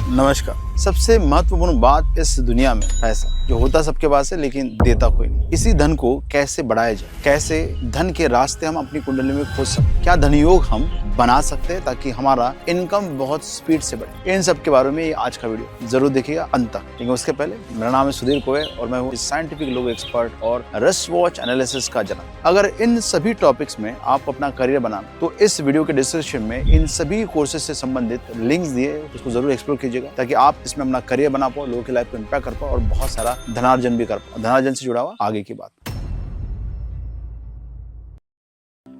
नमस्कार। सबसे महत्वपूर्ण बात इस दुनिया में पैसा, जो होता सबके पास है लेकिन देता कोई नहीं। इसी धन को कैसे बढ़ाया जाए, कैसे धन के रास्ते हम अपनी कुंडली में खोज सकते, क्या धन योग हम बना सकते हैं ताकि हमारा इनकम बहुत स्पीड से बढ़े। इन सब के बारे में आज का वीडियो जरूर देखिएगा अंत तक। लेकिन उसके पहले मेरा नाम है सुधीर कोवे और मैं हूँ साइंटिफिक लोगो एक्सपर्ट और रिस्ट वॉच एनालिसिस का जनक। अगर इन सभी टॉपिक्स में आप अपना करियर बनाना तो इस वीडियो के डिस्क्रिप्शन में इन सभी कोर्सेज से संबंधित लिंक्स दिए, उसको जरूर एक्सप्लोर कीजिएगा ताकि आप इसमें अपना करियर बना पाओ, लोगों की लाइफ को इम्पैक्ट कर पाओ और बहुत सारा धनार्जन भी कर पाओ। धनार्जन से जुड़ा हुआ आगे की बात।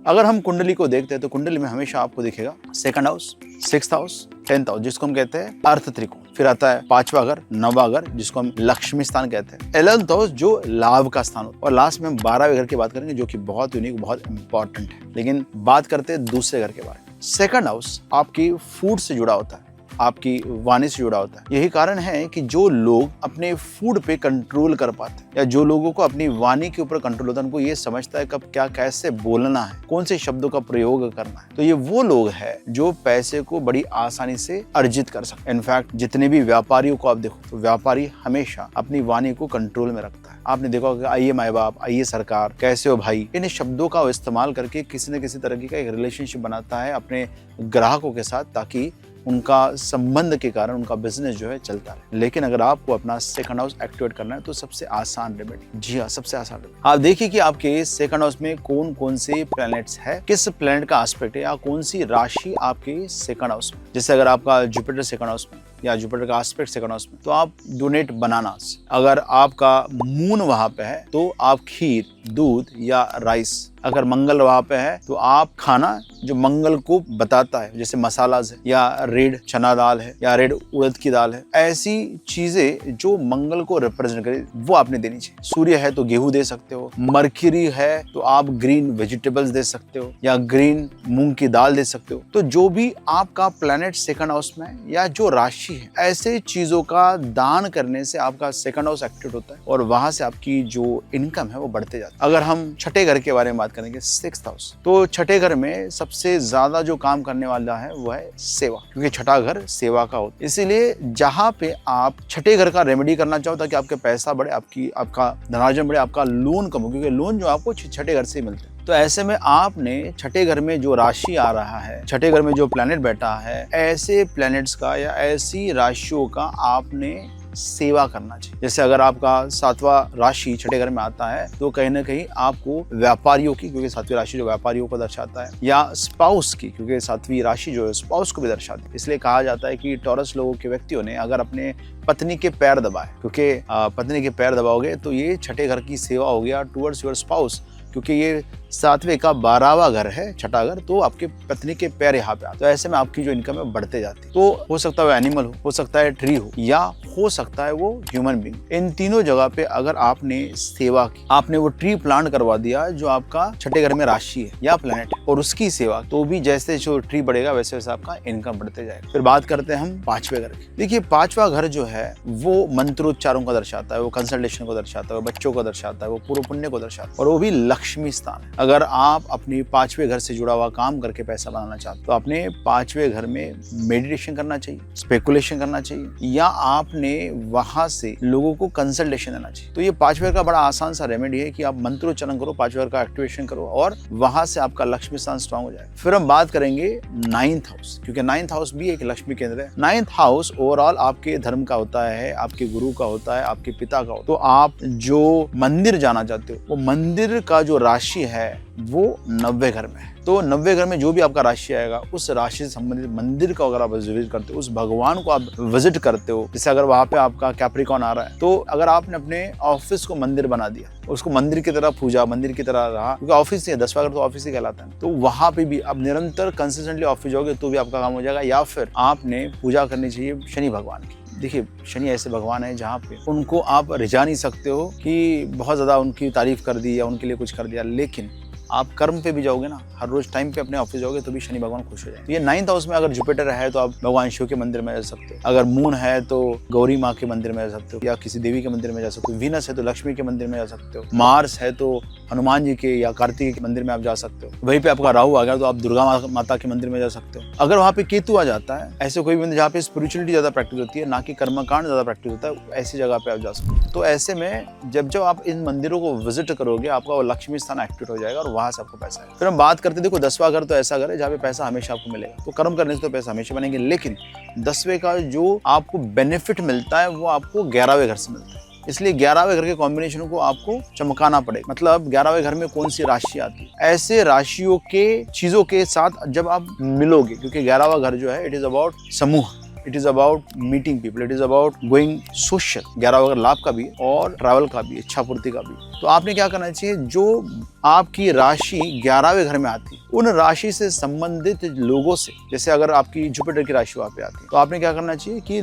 अगर हम कुंडली को देखते हैं तो कुंडली में हमेशा आपको दिखेगा second house, sixth house, 10th house जिसको हम कहते हैं अर्थ त्रिकोण। फिर आता है 5वां घर, 9वां घर जिसको हम लक्ष्मी स्थान कहते हैं, 11th हाउस जो लाभ का स्थान होता है और लास्ट में हम 12वें घर की बात करेंगे जो कि बहुत यूनिक, बहुत इंपॉर्टेंट है। लेकिन बात करते हैं दूसरे घर के बारे में। सेकंड हाउस आपकी फूड से जुड़ा होता है, आपकी वाणी से जुड़ा होता है। यही कारण है कि जो लोग अपने फूड पे कंट्रोल कर पाते हैं या जो लोगों को अपनी वाणी के ऊपर कंट्रोल होता है, उनको ये समझता है कब क्या कैसे बोलना है, कौन से शब्दों का प्रयोग करना है, तो ये वो लोग हैं जो पैसे को बड़ी आसानी से अर्जित कर सकते हैं। इनफैक्ट जितने भी व्यापारियों को आप देखो तो व्यापारी हमेशा अपनी वाणी को कंट्रोल में रखता है। आपने देखा होगा आइए माए बाप, आइए सरकार, कैसे हो भाई, इन शब्दों का इस्तेमाल करके किसी न किसी तरह का एक रिलेशनशिप बनाता है अपने ग्राहकों के साथ ताकि उनका संबंध के कारण उनका बिजनेस जो है चलता है। लेकिन अगर आपको अपना सेकंड हाउस एक्टिवेट करना है तो सबसे आसान रेमेडी, जी हाँ सबसे आसान रेमेडी, आप देखिए कि आपके सेकंड हाउस में कौन कौन से प्लैनेट्स है, किस प्लैनेट का एस्पेक्ट है या कौन सी राशि आपके सेकंड हाउस में। जैसे अगर आपका जुपिटर सेकंड हाउस में या जुपिटर का एस्पेक्ट सेकंड हाउस में तो आप डोनेट बनानास। अगर आपका मून वहां पे है तो आप खीर, दूध या राइस। अगर मंगल वहां पे है तो आप खाना जो मंगल को बताता है, जैसे मसालाज है या रेड चना दाल है या रेड उड़द की दाल है, ऐसी चीजें जो मंगल को रिप्रेजेंट करे वो आपने देनी चाहिए। सूर्य है तो गेहूं दे सकते हो, मरकरी है तो आप ग्रीन वेजिटेबल्स दे सकते हो या ग्रीन मूंग की दाल दे सकते हो। तो जो भी आपका प्लैनेट सेकंड हाउस में या जो राशि है, ऐसे चीजों का दान करने से आपका सेकंड हाउस एक्टिवेट होता है और वहां से आपकी जो इनकम है वो बढ़ते जाती है। अगर हम छठे घर के बारे में बात करेंगे, सिक्स्थ हाउस, तो छठे घर में सबसे ज्यादा जो काम करने वाला है वो है सेवा, क्योंकि छठा घर सेवा का होता है। इसीलिए जहां पे आप छठे घर का रेमेडी करना चाहो ताकि आपके पैसा बढ़े, आपका धनार्जन बढ़े, आपका लोन कम हो, क्योंकि लोन जो आपको छठे घर से मिलते हैं। तो ऐसे में आपने छठे घर में जो राशि आ रहा है, छठे घर में जो प्लैनेट बैठा है, ऐसे प्लैनेट्स का या ऐसी राशियों का आपने सेवा करना चाहिए। जैसे अगर आपका 7वां राशि छठे घर में आता है तो कहीं ना कहीं आपको व्यापारियों की, क्योंकि 7वीं राशि जो व्यापारियों को दर्शाता है, या स्पाउस की, क्योंकि 7वीं राशि जो है स्पाउस को भी दर्शाती है। इसलिए कहा जाता है कि टॉरस लोगों के व्यक्तियों ने अगर अपने पत्नी के पैर दबाए, क्योंकि पत्नी के पैर दबाओगे तो ये छठे घर की सेवा हो गया टुवर्ड्स योर स्पाउस, क्योंकि ये 7वें का 12वां घर है छठा घर, तो आपके पत्नी के पैर यहाँ पे आते, तो ऐसे में आपकी जो इनकम है बढ़ते जाती है। तो हो सकता है वो एनिमल हो सकता है ट्री हो या हो सकता है वो ह्यूमन बीइंग। इन तीनों जगह पे अगर आपने सेवा की, आपने वो ट्री प्लांट करवा दिया जो आपका छठे घर में राशि है या प्लैनेट है और उसकी सेवा, तो भी जैसे जो ट्री बढ़ेगा वैसे वैसे आपका इनकम बढ़ते जाएगा। फिर बात करते हैं हम 5वें घर की। देखिए 5वां घर जो है वो मंत्रोच्चारों को दर्शाता है, वो कंसल्टेशन को दर्शाता है, वो बच्चों को दर्शाता है, वो पूर्व पुण्य को दर्शाता है और वो भी लक्ष्मी स्थान है। अगर आप अपनी 5वें घर से जुड़ा हुआ काम करके पैसा बनाना चाहते तो आपने 5वें घर में मेडिटेशन करना चाहिए, स्पेकुलेशन करना चाहिए या आपने वहां से लोगों को कंसल्टेशन देना चाहिए। तो ये 5वें का बड़ा आसान सा रेमेडी है कि आप मंत्रोच्चारण करो, 5वें घर का एक्टिवेशन करो और वहां से आपका लक्ष्मी स्थान स्ट्रांग हो जाए। फिर हम बात करेंगे 9th हाउस, क्योंकि 9th हाउस भी एक लक्ष्मी केंद्र है। 9th हाउस ओवरऑल आपके धर्म का होता है, आपके गुरु का होता है, आपके पिता का होता है। तो आप जो मंदिर जाना चाहते हो वो मंदिर का जो राशि है वो 90वें घर में है। तो 90वें घर में जो भी आपका राशि आएगा उस राशि से संबंधित मंदिर का अगर आप विजिट करते हो, उस भगवान को आप विजिट करते हो, जैसे अगर वहां पे आपका कैप्रिकॉन आ रहा है तो अगर आपने अपने ऑफिस को मंदिर बना दिया, उसको मंदिर की तरह पूजा, मंदिर की तरह रहा, क्योंकि ऑफिस ही है, 10वां घर तो ऑफिस ही कहलाता है, तो वहां पे भी आप निरंतर कंसिस्टेंटली ऑफिस जाओगे तो भी आपका काम हो जाएगा। या फिर आपने पूजा करनी चाहिए शनि भगवान की। देखिए शनि ऐसे भगवान है जहाँ पे उनको आप रिझा नहीं सकते हो कि बहुत ज्यादा उनकी तारीफ कर दी या उनके लिए कुछ कर दिया, लेकिन आप कर्म पे भी जाओगे ना, हर रोज टाइम पे अपने ऑफिस जाओगे तो भी शनि भगवान खुश हो जाएंगे। ये 9th हाउस में अगर जुपिटर है तो आप भगवान शिव के मंदिर में जा सकते हो, अगर मून है तो गौरी माँ के मंदिर में जा सकते हो या किसी देवी के मंदिर में जा सकते हो, वीनस है तो लक्ष्मी के मंदिर में जा सकते हो, मार्स है तो हनुमान जी के या कार्तिक के मंदिर में आप जा सकते हो। वहीं पे आपका राहु आ गया तो आप दुर्गा माता के मंदिर में जा सकते हो। अगर वहाँ पे केतु आ जाता है, ऐसे कोई मंदिर जहाँ पे स्पिरिचुअलिटी ज्यादा प्रैक्टिस होती है, ना कि कर्मकांड ज्यादा प्रैक्टिस होता है, ऐसी जगह पे आप जा सकते हो। तो ऐसे में जब आप इन मंदिरों को विजिट करोगे, आपका वो लक्ष्मी स्थान एक्टिवेट हो जाएगा और वहां से आपको पैसा है। फिर हम बात करते, देखो 10वां घर तो ऐसा घर है जहाँ पे पैसा हमेशा आपको मिलेगा, तो कर्म करने से तो पैसा हमेशा बनेंगे, लेकिन 10वें का जो आपको बेनिफिट मिलता है वो आपको 11वें घर से मिलता है। इसलिए 11वें घर के कॉम्बिनेशन को आपको चमकाना पड़ेगा। मतलब 11वें घर में कौन सी राशि आती है, ऐसे राशियों के चीजों के साथ जब आप मिलोगे, क्योंकि 11वां घर जो है इट इज अबाउट समूह, it is about meeting people, it is about going social. 11वां घर लाभ का भी और ट्रैवल का भी, इच्छा पूर्ति का भी। तो आपने क्या करना चाहिए, जो आपकी राशि 11वें घर में आती है उन राशि से संबंधित लोगों से, जैसे अगर आपकी जुपिटर की राशि वहां पे आती है तो आपने क्या करना चाहिए कि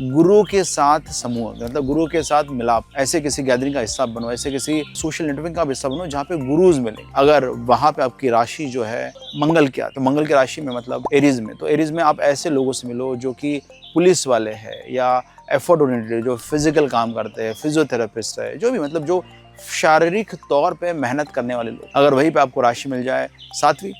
गुरु के साथ समूह, मतलब गुरु के साथ मिलाप, ऐसे किसी गैदरिंग का हिस्सा बनो, ऐसे किसी सोशल नेटवर्किंग का हिस्सा बनो जहाँ पे गुरुज मिले। अगर वहां पे आपकी राशि जो है मंगल की, तो मंगल की राशि में मतलब एरीज में, तो एरीज में आप ऐसे लोगों से मिलो जो कि पुलिस वाले हैं या एफर्ट ओरिएंटेड, जो फिजिकल काम करते हैं, फिजियोथेरेपिस्ट है, जो भी मतलब जो शारीरिक तौर पे मेहनत करने वाले लोग। अगर वहीं पे आपको राशि मिल जाए 7वीं,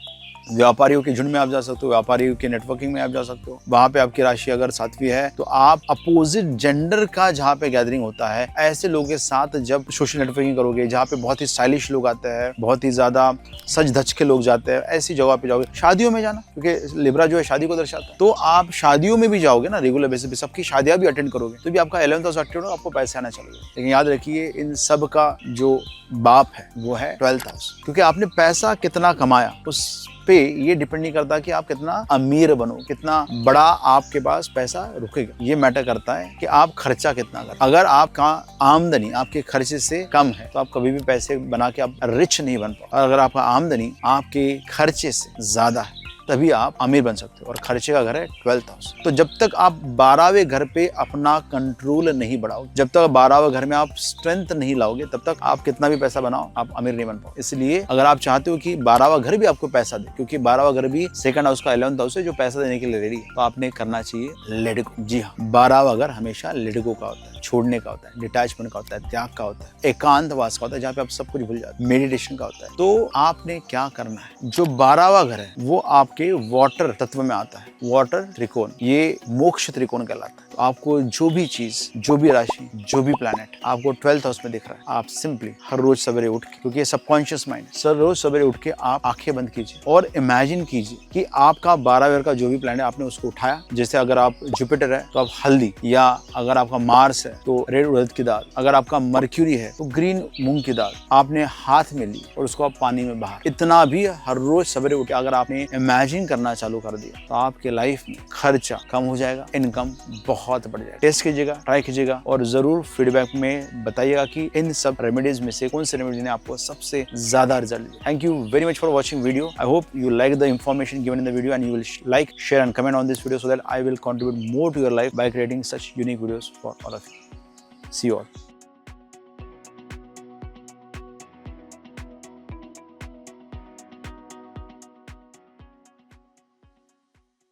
व्यापारियों के झुंड में आप जा सकते हो, व्यापारियों के नेटवर्किंग में आप जा सकते हो। वहां पे आपकी राशि अगर 7वीं है तो आप अपोजिट जेंडर का जहाँ पे गैदरिंग होता है, ऐसे लोगों के साथ जब सोशल नेटवर्किंग करोगे, जहाँ पे बहुत ही स्टाइलिश लोग आते हैं, बहुत ही ज्यादा सज धज के लोग जाते हैं, ऐसी जगह पे जाओगे। शादियों में जाना, क्योंकि लिब्रा जो है शादी को दर्शाता है, तो आप शादियों में भी जाओगे ना रेगुलर बेसिस पे, सबकी शादियां भी अटेंड करोगे तो भी आपका 11th हाउस एक्टिव होगा, आपको पैसे आना चाहिए। लेकिन याद रखिए इन सब का जो बाप है वो है 12th हाउस, क्योंकि आपने पैसा कितना कमाया उस पे ये डिपेंड नहीं करता कि आप कितना अमीर बनो, कितना बड़ा आपके पास पैसा रुकेगा। ये मैटर करता है कि आप खर्चा कितना कर। अगर आपका आमदनी आपके खर्चे से कम है तो आप कभी भी पैसे बना के आप रिच नहीं बन पाओ। और अगर आपका आमदनी आपके खर्चे से ज्यादा है तभी आप अमीर बन सकते हो, और खर्चे का घर है 12th हाउस। तो जब तक आप 12वें घर पे अपना कंट्रोल नहीं बढ़ाओ, जब तक 12वें घर में आप स्ट्रेंथ नहीं लाओगे, तब तक आप कितना भी पैसा बनाओ आप अमीर नहीं बन पाओ। इसलिए अगर आप चाहते हो कि 12वां घर भी आपको पैसा दे, क्योंकि 12वां घर भी सेकंड हाउस का 11th हाउस है जो पैसा देने के लिए रेडी है, तो आपने करना चाहिए लेट गो। जी हाँ, 12वां घर हमेशा लेट गो का होता है, छोड़ने का होता है, डिटैचमेंट का होता है, त्याग का होता है, एकांतवास का होता है, जहाँ पे आप सब कुछ भूल जाते हैं, मेडिटेशन का होता है। तो आपने क्या करना है, जो 12वां घर है वो आपके वाटर तत्व में आता है, वाटर त्रिकोण, ये मोक्ष त्रिकोण कहलाता है। तो आपको जो भी चीज, जो भी राशि, जो भी प्लैनेट आपको 12th हाउस में दिख रहा है, आप सिंपली हर रोज सवेरे उठ के, क्योंकि ये सबकॉन्शियस माइंड, सर रोज सवेरे उठ के आप आंखें बंद कीजिए और इमेजिन कीजिए कि आपका 12वें का जो भी प्लैनेट आपने उसको उठाया। जैसे अगर आप जुपिटर है तो आप हल्दी, या अगर आपका मार्स है तो रेड उड़द की दाल, अगर आपका मर्क्यूरी है तो ग्रीन मूंग की दाल आपने हाथ में ली और उसको आप पानी में बहा। इतना भी हर रोज सवेरे उठ के अगर आपने इमेजिन करना चालू कर दिया तो आपके लाइफ में खर्चा कम हो जाएगा, इनकम बहुत बढ़ जाएगा। टेस्ट कीजिएगा, ट्राई कीजिएगा और जरूर फीडबैक में बताइएगा कि इन सब रेमेडीज में से कौन से रेमेडी ने आपको सबसे ज्यादा रिजल्ट दिया। Thank you very much for watching video. I hope you like the information given in the video and you will like, share and comment on this video so that I will contribute more to your life by creating such unique videos for all of you. See you all.